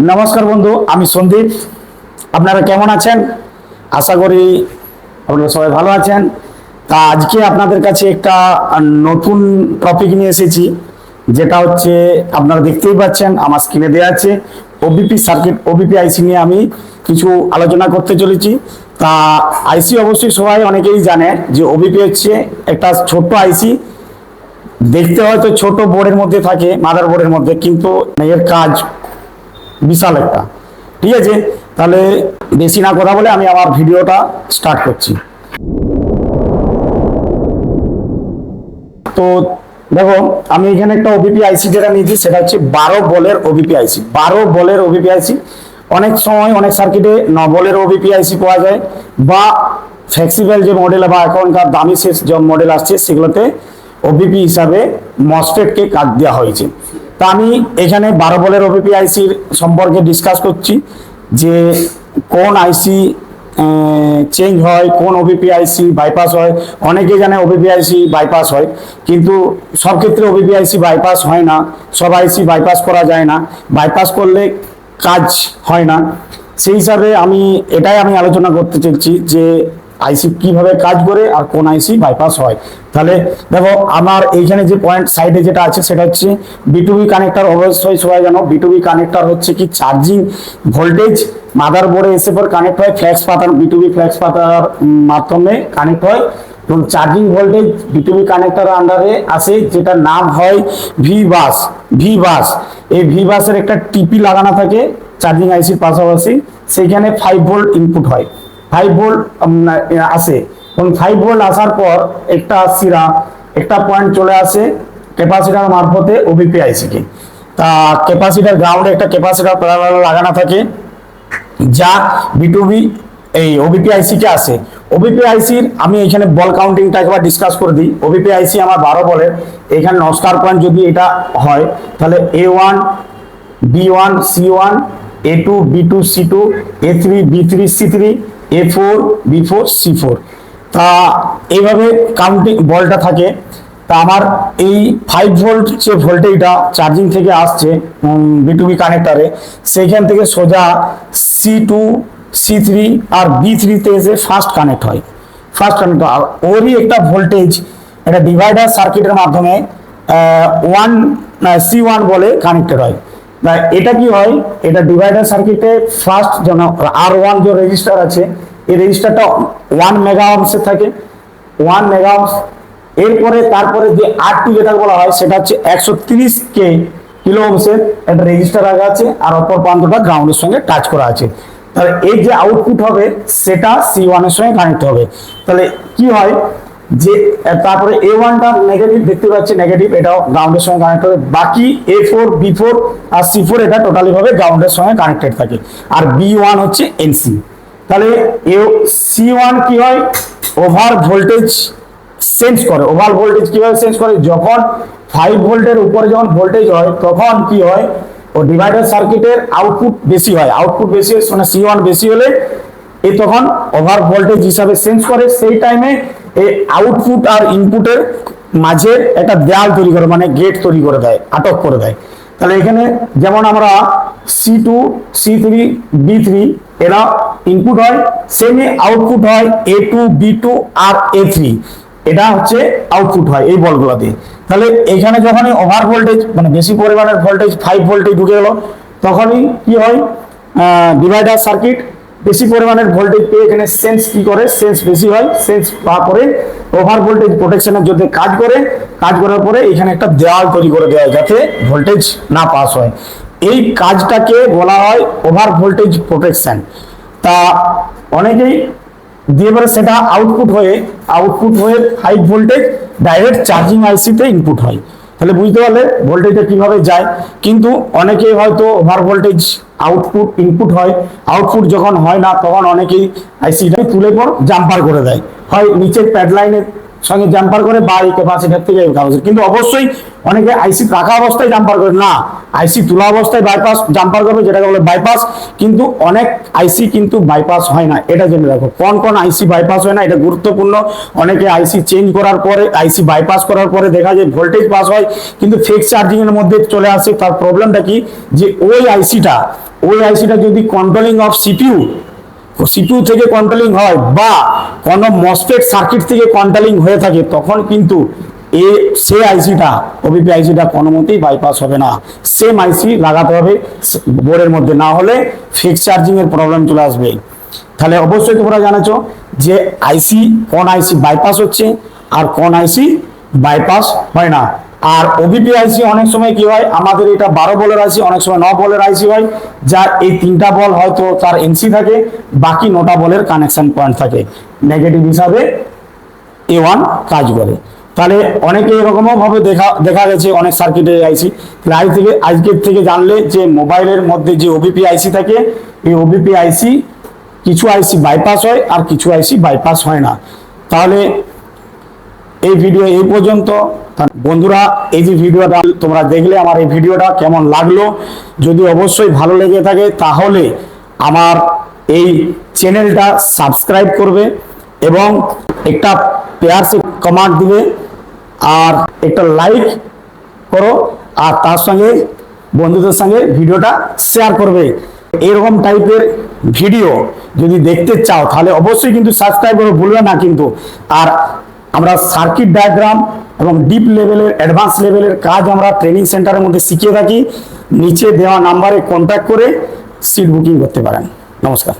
নমস্কার বন্ধু, আমি সন্দীপ। আপনারা কেমন আছেন? আশা করি আপনারা সবাই ভালো আছেন। তা আজকে আপনাদের কাছে একটা নতুন টপিক নিয়ে এসেছি, যেটা হচ্ছে আপনারা দেখতেই পাচ্ছেন আমার স্ক্রিনে দেওয়া আছে। ওবিপি সার্কিট, ওবিপি আইসি নিয়ে আমি কিছু আলোচনা করতে চলেছি। তা আইসি অবশ্যই সবাই অনেকেই জানে যে ওবিপি হচ্ছে একটা ছোট্ট আইসি। দেখতে হয়তো ছোট বোর্ডের মধ্যে থাকে, মাদার বোর্ডের মধ্যে, কিন্তু এর কাজ বিশাল একটা। ঠিক আছে, তাহলে বেশি না কথা বলে আমি আমার ভিডিওটা স্টার্ট করছি। তো দেখো, আমি এখানে একটা ওবিপি আইসি যেটা নিয়েছি সেটা হচ্ছে 12 বলের ওবিপি আইসি। 12 বলের ওবিপি আইসি। অনেক সময় অনেক সার্কিটে 9 বলের ওবিপি আইসি পাওয়া যায়, বা ফ্লেক্সিবল যে মডেল বা এখনকার দামি শেষ যে মডেল আসছে সেগুলোতে ওবিপি হিসাবে মসফেটকে কাজ দেওয়া হয়েছে। তা আমি এখানে 12 বলের ওবিপি আইসির সম্পর্কে ডিসকাস করছি, যে কোন আইসি চেঞ্জ হয়, কোন ওবিপি আইসি বাইপাস হয়। অনেকে জানে ওবিপি আইসি বাইপাস হয়, কিন্তু সব ক্ষেত্রে ওবিপি আইসি বাইপাস হয় না। সব আইসি বাইপাস করা যায় না, বাইপাস করলে কাজ হয় না। সেই হিসাবে এটাই আমি আলোচনা করতে চাইছি যে আইসি কিভাবে কাজ করে আর কোন আইসি বাইপাস হয়। তাহলে দেখো, আমার এইখানে যে পয়েন্ট সাইডে যেটা আছে সেটা হচ্ছে বিটুবি কানেক্টর। অবশ্যই সবাই জানো বিটুবি কানেক্টর হচ্ছে কি চার্জিং ভোল্টেজ মাদার বোর্ডে এসে পর কানেক্ট হয় ফ্ল্যাক্স পাতার, বিটুবি ফ্ল্যাক্স পাতার মাধ্যমে কানেক্ট হয়। এবং চার্জিং ভোল্টেজ বিটুবি কানেক্টর আন্ডারে আসে, যেটার নাম হয় ভি বাস। ভি বাস, এই ভি বাসের একটা টিপি লাগানো থাকে চার্জিং আইসির পাশাপাশি। সেইখানে 5 ভোল্ট ইনপুট হয়, 5 ভোল্ট আসে। এবং 5 ভোল্ট আসার পর একটা পয়েন্ট চলে আসে ক্যাপাসিটার মারফতে ওবিপি আইসিকে। তা ক্যাপাসিটার গ্রাউন্ডে একটা ক্যাপাসিটার প্যারালাল লাগানো থাকে, যা বিটুবি এই ওবিপি আইসি কে আসে। ওবিপি আইসির আমি এখানে বল কাউন্টিংটা একবার ডিসকাস করে দিই। ওবিপি আইসি আমার 12 বলের। এখানে নস্টার পয়েন্ট যদি এটা হয়, তাহলে A1 B1 C1 A2 B2 C2 A3 B3 C3 A4 B4 C4। তা এইভাবে কাউন্টিং বলটা থাকে। তা আমার এই 5 ভোল্ট যে ভোল্টেজটা চার্জিং থেকে আসছে বিটুবি কানেক্টারে, সেইখান থেকে সোজা C2 C3 আর B3 তে এসে ফার্স্ট কানেক্ট হয়। আর ওরই একটা ভোল্টেজ একটা ডিভাইডার সার্কিটের মাধ্যমে C1 বলে কানেক্টেড হয়। এটা কি হয়, এটা ডিভাইডার সার্কিটে ফার্স্ট যেন R1 যে রেজিস্টার আছে, এই রেজিস্টারটা 1 মেগা ওহমসের থাকে, 1 মেগা ওহমস। এরপরে তারপরে যে R2 যেটা বলা হয় সেটা হচ্ছে 130 কিলো ওহমসের একটা রেজিস্টার আগে আছে, আর অপর প্রান্তটা গ্রাউন্ডের সঙ্গে টাচ করা আছে। তাহলে এই যে আউটপুট হবে সেটা C1 এর সঙ্গে কানেক্ট হবে। তাহলে কি হয় যে তারপরে A1 টা নেগেটিভ দেখতে পাচ্ছি, নেগেটিভ, এটাও গ্রাউন্ডের সঙ্গে কানেক্ট হবে। বাকি A4 B4 আর C4 এটা টোটালি ভাবে গ্রাউন্ডের সঙ্গে কানেক্টেড থাকে। আর B1 হচ্ছে NC। তাহলে C1 কি হয়, ওভার ভোল্টেজ সেন্স করে। ওভার ভোল্টেজ কিভাবে সেন্স করে, যখন 5 ভোল্টের উপরে যখন ভোল্টেজ হয় তখন কি হয়, ও ডিভাইডার সার্কিটের আউটপুট বেশি হয়। আউটপুট বেশি হয় মানে C1 বেশি হলে তখন ওভার ভোল্টেজ হিসাবে সেন্স করে। সেই টাইমে এই আউটপুট আর ইনপুটের মাঝে একটা দেয়াল তৈরি করে, মানে গেট তৈরি করে দেয়, আটক করে দেয়। তাহলে এখানে যেমন আমরা C2 C3 B3 এরা ইনপুট হয়, সেমই আউটপুট হয় A2 B2 আর A3, এটা হচ্ছে আউটপুট হয় এই বলগুলোতে। তাহলে এখানে যখনই ওভার ভোল্টেজ মানে বেশি পরিমাণের ভোল্টেজ 5 ভোল্টে ঢুকে গেল, তখনই কি হয়, ডিভাইডার সার্কিট বেশি পরিমাণের ভোল্টেজ পেয়ে এখানে সেন্স কি করে, সেন্স বেশি হয়। সেন্স পাওয়ার পরে ওভার ভোল্টেজ প্রোটেকশনের জন্য কাজ করার পরে এখানে একটা দেওয়াল তৈরি করে দেওয়া হয় যাতে ভোল্টেজ না পাস হয়। এই কাজটাকে বলা হয় ওভার ভোল্টেজ প্রোটেকশন। তা অনেকেই দিয়ে পরে সেটা আউটপুট হয়ে 5 ভোল্টেজ ডাইরেক্ট চার্জিং আইসিতে ইনপুট হয়। তাহলে বুঝতে পারলে ভোল্টেজটা কিভাবে যায়। কিন্তু অনেকেই হয়তো ওভার ভোল্টেজ আউটপুট ইনপুট হয়, আউটপুট যখন হয় না তখন অনেকেই আইসিটা তুলে পর জাম্পার করে দেয়, হয় নিচের প্যাড লাইনে সঙ্গে জাম্পার করে বা এই ক্যাপাসিটার থেকে এই ক্যাপাসিটার, কিন্তু অবশ্যই অনেকে আইসি রাখা অবস্থায় জাম্পার করে না, আইসি তোলা অবস্থায় বাইপাস জাম্পার করবে, যেটাকে বলে বাইপাস। কিন্তু অনেক আইসি কিন্তু বাইপাস হয় না, এটা জেনে রাখো কোন কোন আইসি বাইপাস হয় না, এটা গুরুত্বপূর্ণ। অনেকে আইসি চেঞ্জ করার পরে, আইসি বাইপাস করার পরে দেখা যায় ভোল্টেজ পাস হয় কিন্তু ফেক চার্জিং এর মধ্যে চলে আসে। তার প্রবলেমটা কি, যে ওই আইসিটা যদি কন্ট্রোলিং অফ সিপিইউ থেকে কন্ট্রোলিং হয় বা কোনো মসফেট সার্কিট থেকে কন্ট্রোলিং হয়ে থাকে, তখন কিন্তু সে আইসিটা ওবিপি আইসিটা কোনো মতেই বাইপাস হবে না। সেম আইসি লাগাতে হবে বোর্ডের মধ্যে, না হলে ফিক্স চার্জিং এর প্রবলেম চলে আসবে। তাহলে অবশ্যই তোমরা জানাছো যে আইসি, কোন আইসি বাইপাস হচ্ছে আর কোন আইসি বাইপাস হয় না। আর ওবিপি আইসি অনেক সময় কি হয়, আমাদের এটা 12 বলের আইসি, অনেক সময় 9 বলের আইসি হয়, যার এই 3টা বল হয়তো তার এনসি থাকে, বাকি 9টা বলের কানেকশন পয়েন্ট থাকে, নেগেটিভ হিসাবে A1 কাজ করে। তাহলে অনেকে এরকমও ভাবে দেখা গেছে অনেক সার্কিটের আইসি। আজকের থেকে জানলে যে মোবাইলের মধ্যে যে ওবিপি আইসি থাকে, এই ওবিপি আইসি কিছু আইসি বাইপাস হয় আর কিছু আইসি বাইপাস হয় না। তাহলে এই ভিডিও এই পর্যন্ত। বন্ধুরা, এই যে ভিডিওটা তোমরা দেখলে, আমার এই ভিডিওটা কেমন লাগলো, যদি অবশ্যই ভালো লেগে থাকে তাহলে আমার এই চ্যানেলটা সাবস্ক্রাইব করবে এবং একটা প্যার সে কমেন্ট দিবে আর একটা লাইক করো, আর তার সঙ্গে বন্ধুদের সঙ্গে ভিডিওটা শেয়ার করবে। এরকম টাইপের ভিডিও যদি দেখতে চাও তাহলে অবশ্যই কিন্তু সাবস্ক্রাইব করে ভুলবে না কিন্তু। আর আমরা সার্কিট ডায়াগ্রাম এবং ডিপ লেভেলের, অ্যাডভান্স লেভেলের কাজ আমরা ট্রেনিং সেন্টারের মধ্যে শিখিয়ে থাকি। নিচে দেওয়া নাম্বারে কন্ট্যাক্ট করে সিট বুকিং করতে পারেন। নমস্কার।